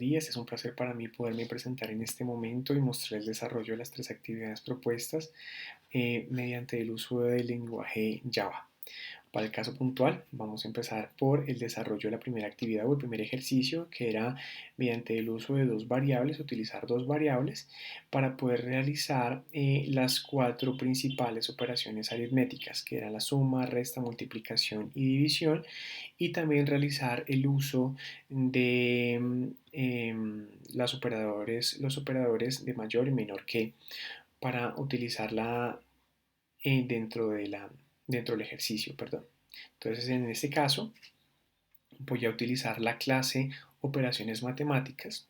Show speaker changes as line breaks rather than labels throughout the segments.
días. Es un placer para mí poderme presentar en este momento y mostrar el desarrollo de las tres actividades propuestas mediante el uso del lenguaje Java. Para el caso puntual, vamos a empezar por el desarrollo de la primera actividad o el primer ejercicio, que era mediante el uso de dos variables, utilizar dos variables para poder realizar las cuatro principales operaciones aritméticas, que eran la suma, resta, multiplicación y división, y también realizar el uso de los operadores de mayor y menor que para utilizarla dentro del ejercicio, perdón. Entonces, en este caso, voy a utilizar la clase operaciones matemáticas.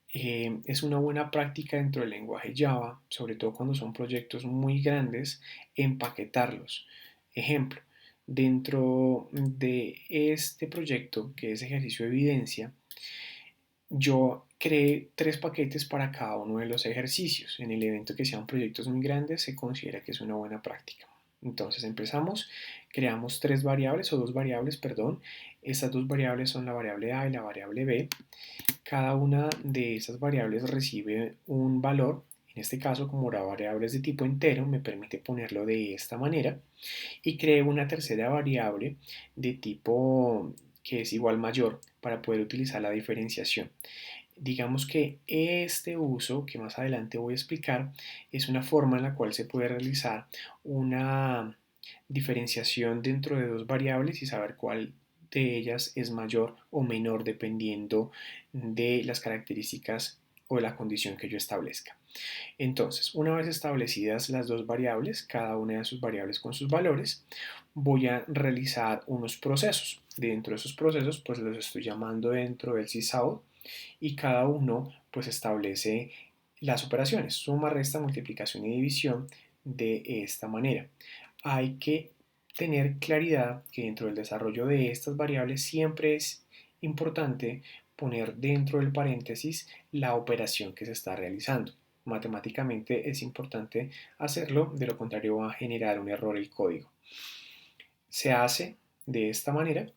Es una buena práctica dentro del lenguaje Java, sobre todo cuando son proyectos muy grandes, empaquetarlos. Ejemplo, dentro de este proyecto, que es ejercicio de evidencia, yo creé tres paquetes para cada uno de los ejercicios. En el evento que sean proyectos muy grandes, se considera que es una buena práctica. Entonces empezamos, creamos tres variables o dos variables, perdón. Estas dos variables son la variable A y la variable B. Cada una de esas variables recibe un valor. En este caso, como la variable es de tipo entero, me permite ponerlo de esta manera. Y creé una tercera variable de tipo que es igual mayor para poder utilizar la diferenciación. Digamos que este uso, que más adelante voy a explicar, es una forma en la cual se puede realizar una diferenciación dentro de dos variables y saber cuál de ellas es mayor o menor dependiendo de las características o de la condición que yo establezca. Entonces, una vez establecidas las dos variables, cada una de sus variables con sus valores, voy a realizar unos procesos. Dentro de esos procesos, pues los estoy llamando dentro del sysout y cada uno pues establece las operaciones, suma, resta, multiplicación y división de esta manera. Hay que tener claridad que dentro del desarrollo de estas variables siempre es importante poner dentro del paréntesis la operación que se está realizando. Matemáticamente es importante hacerlo, de lo contrario va a generar un error el código. Se hace de esta manera.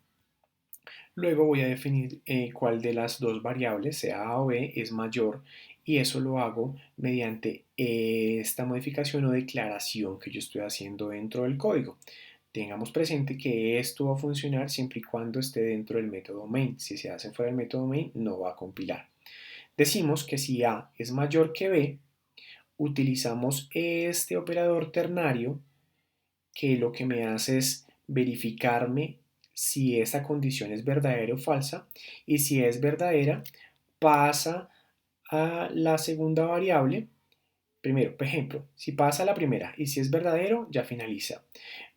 Luego voy a definir cuál de las dos variables, sea A o B, es mayor y eso lo hago mediante esta modificación o declaración que yo estoy haciendo dentro del código. Tengamos presente que esto va a funcionar siempre y cuando esté dentro del método main. Si se hace fuera del método main, no va a compilar. Decimos que si A es mayor que B, utilizamos este operador ternario que lo que me hace es verificarme si esa condición es verdadera o falsa, y si es verdadera pasa a la segunda variable. Primero, por ejemplo, si pasa a la primera y si es verdadero, ya finaliza.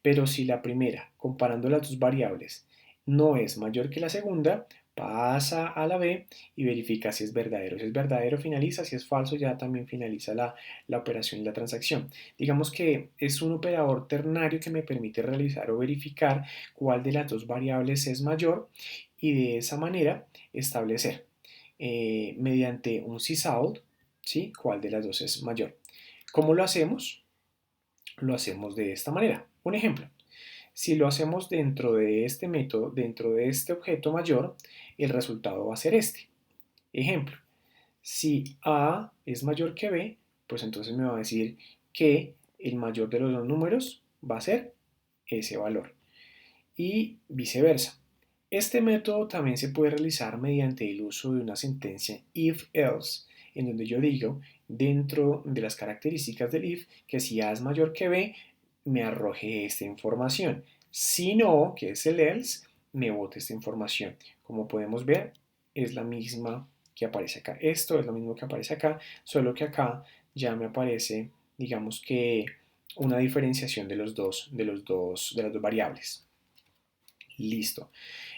Pero si la primera, comparando las dos variables, no es mayor que la segunda, pasa a la B y verifica si es verdadero. Si es verdadero, finaliza. Si es falso, ya también finaliza la operación y la transacción. Digamos que es un operador ternario que me permite realizar o verificar cuál de las dos variables es mayor y de esa manera establecer mediante un sysout, ¿sí?, cuál de las dos es mayor. ¿Cómo lo hacemos? Lo hacemos de esta manera. Un ejemplo. Si lo hacemos dentro de este método, dentro de este objeto mayor, el resultado va a ser este. Ejemplo, si A es mayor que B, pues entonces me va a decir que el mayor de los dos números va a ser ese valor. Y viceversa. Este método también se puede realizar mediante el uso de una sentencia if-else, en donde yo digo, dentro de las características del if, que si A es mayor que B, me arroje esta información. Si no, que es el else, me bote esta información. Como podemos ver, es la misma que aparece acá. Esto es lo mismo que aparece acá, solo que acá ya me aparece, digamos que una diferenciación de las dos variables. Listo.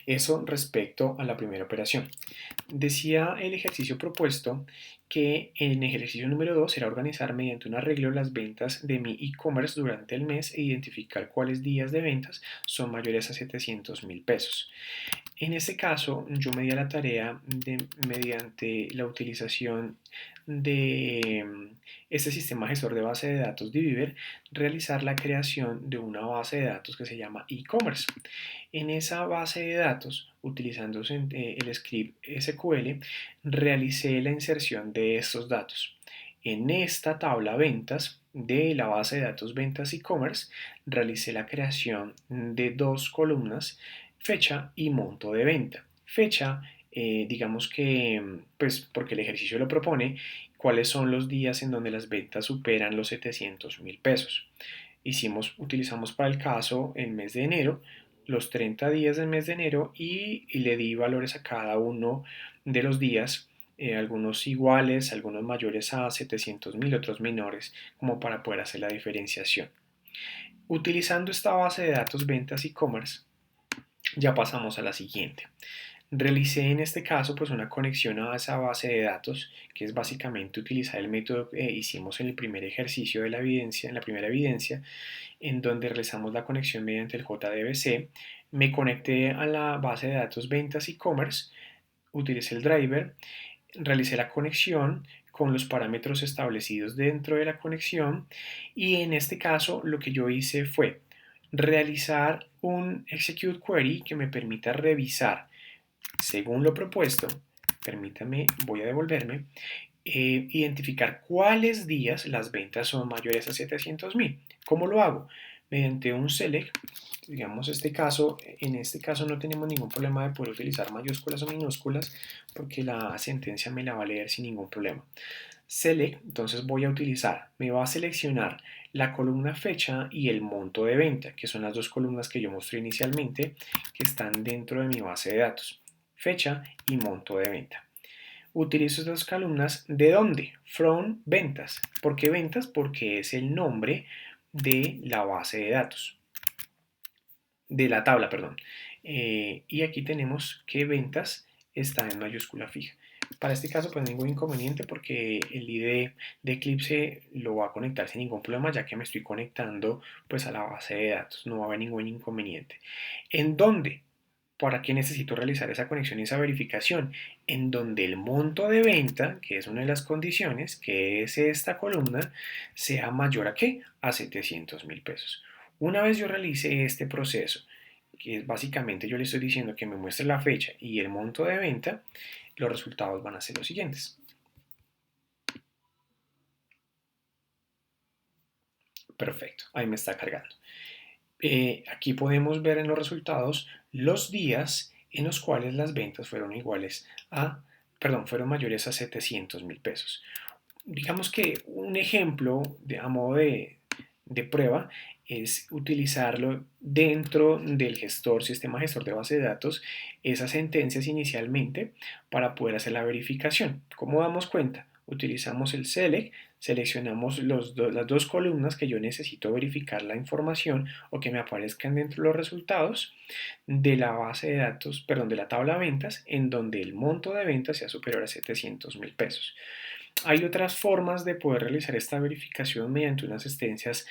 Eso respecto a la primera operación. Decía el ejercicio propuesto que en ejercicio número 2 será organizar mediante un arreglo las ventas de mi e-commerce durante el mes e identificar cuáles días de ventas son mayores a 700.000 pesos. En este caso, yo me di a la tarea de, mediante la utilización de este sistema gestor de base de datos DBeaver, realizar la creación de una base de datos que se llama e-commerce. En esa base de datos, utilizando el script SQL, realicé la inserción de estos datos. En esta tabla ventas de la base de datos ventas e-commerce, realicé la creación de dos columnas, fecha y monto de venta. Fecha, digamos que, pues porque el ejercicio lo propone, cuáles son los días en donde las ventas superan los 700.000 pesos. Utilizamos para el caso el mes de enero, los 30 días del mes de enero y le di valores a cada uno de los días, algunos iguales, algunos mayores a 700.000, otros menores, como para poder hacer la diferenciación. Utilizando esta base de datos ventas e-commerce, ya pasamos a la siguiente. Realicé en este caso pues una conexión a esa base de datos, que es básicamente utilizar el método que hicimos en el primer ejercicio de la evidencia, en la primera evidencia, en donde realizamos la conexión mediante el JDBC. Me conecté a la base de datos ventas e-commerce, utilicé el driver, realicé la conexión con los parámetros establecidos dentro de la conexión y en este caso lo que yo hice fue realizar un execute query que me permita revisar según lo propuesto. Permítame, voy a devolverme, identificar cuáles días las ventas son mayores a 700.000. ¿Cómo lo hago? Mediante un select, digamos en este caso no tenemos ningún problema de poder utilizar mayúsculas o minúsculas porque la sentencia me la va a leer sin ningún problema. Select, entonces me va a seleccionar la columna fecha y el monto de venta, que son las dos columnas que yo mostré inicialmente, que están dentro de mi base de datos. Fecha y monto de venta. Utilizo estas columnas ¿de dónde? From ventas. ¿Por qué ventas? Porque es el nombre de la base de datos, de la tabla, perdón. Y aquí tenemos que ventas está en mayúscula fija. Para este caso, pues ningún inconveniente porque el ID de Eclipse lo va a conectar sin ningún problema, ya que me estoy conectando pues a la base de datos, no va a haber ningún inconveniente. ¿En dónde? ¿Para qué necesito realizar esa conexión y esa verificación? En donde el monto de venta, que es una de las condiciones, que es esta columna, sea mayor a ¿qué? A 700.000 pesos. Una vez yo realice este proceso, que es básicamente yo le estoy diciendo que me muestre la fecha y el monto de venta, los resultados van a ser los siguientes. Perfecto, ahí me está cargando. Aquí podemos ver en los resultados los días en los cuales las ventas fueron iguales fueron mayores a 700.000 pesos. Digamos que un ejemplo a modo de prueba es utilizarlo dentro del sistema gestor de base de datos, esas sentencias inicialmente para poder hacer la verificación. ¿Cómo damos cuenta? Utilizamos el select, seleccionamos las dos columnas que yo necesito verificar la información o que me aparezcan dentro de los resultados de la base de datos, perdón, de la tabla de ventas, en donde el monto de ventas sea superior a 700.000 pesos. Hay otras formas de poder realizar esta verificación mediante unas sentencias,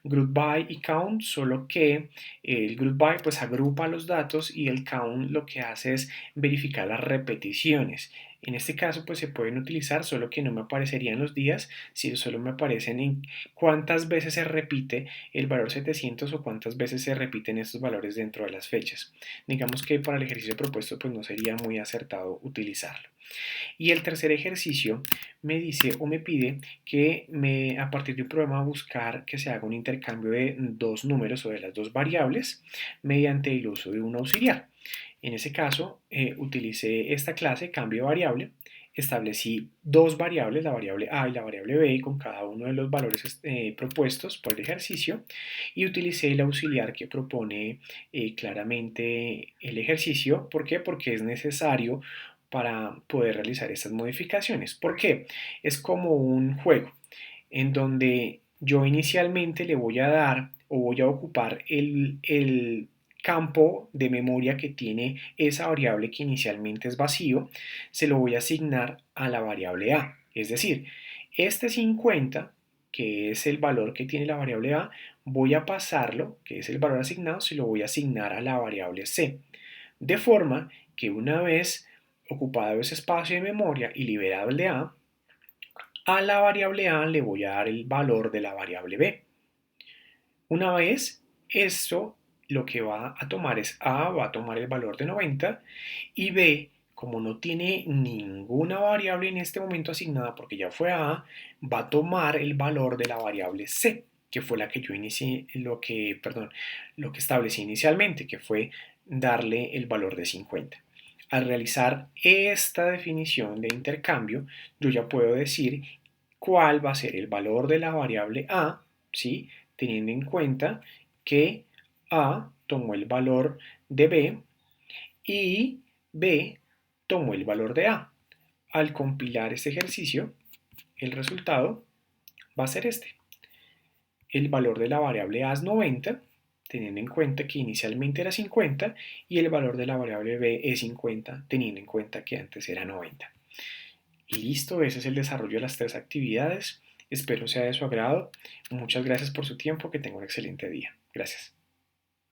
group by y count, solo que el group by pues agrupa los datos y el count lo que hace es verificar las repeticiones. En este caso pues se pueden utilizar, solo que no me aparecerían los días, sino solo me aparecen en cuántas veces se repite el valor 700 o cuántas veces se repiten estos valores dentro de las fechas. Digamos que para el ejercicio propuesto pues no sería muy acertado utilizarlo. Y el tercer ejercicio me dice o me pide que a partir de un programa buscar que se haga un intercambio de dos números o de las dos variables mediante el uso de un auxiliar. En ese caso, utilicé esta clase cambio variable, establecí dos variables, la variable A y la variable B, con cada uno de los valores propuestos por el ejercicio, y utilicé el auxiliar que propone claramente el ejercicio. ¿Por qué? Porque es necesario para poder realizar estas modificaciones. ¿Por qué? Es como un juego en donde yo inicialmente le voy a dar o voy a ocupar el campo de memoria que tiene esa variable que inicialmente es vacío, se lo voy a asignar a la variable A. Es decir, este 50, que es el valor que tiene la variable A, voy a pasarlo, que es el valor asignado, se lo voy a asignar a la variable C. De forma que una vez ocupado ese espacio de memoria y liberado el de a la variable a le voy a dar el valor de la variable b. Una vez eso, lo que va a tomar es a, va a tomar el valor de 90 y b, como no tiene ninguna variable en este momento asignada porque ya fue a, va a tomar el valor de la variable c, que fue la que yo inicié, lo que establecí inicialmente, que fue darle el valor de 50. Al realizar esta definición de intercambio, yo ya puedo decir cuál va a ser el valor de la variable a, ¿sí? Teniendo en cuenta que a tomó el valor de b y b tomó el valor de a. Al compilar este ejercicio, el resultado va a ser este. El valor de la variable a es 90, teniendo en cuenta que inicialmente era 50, y el valor de la variable b es 50, teniendo en cuenta que antes era 90. Y listo, ese es el desarrollo de las 3 actividades. Espero sea de su agrado. Muchas gracias por su tiempo, que tenga un excelente día. Gracias.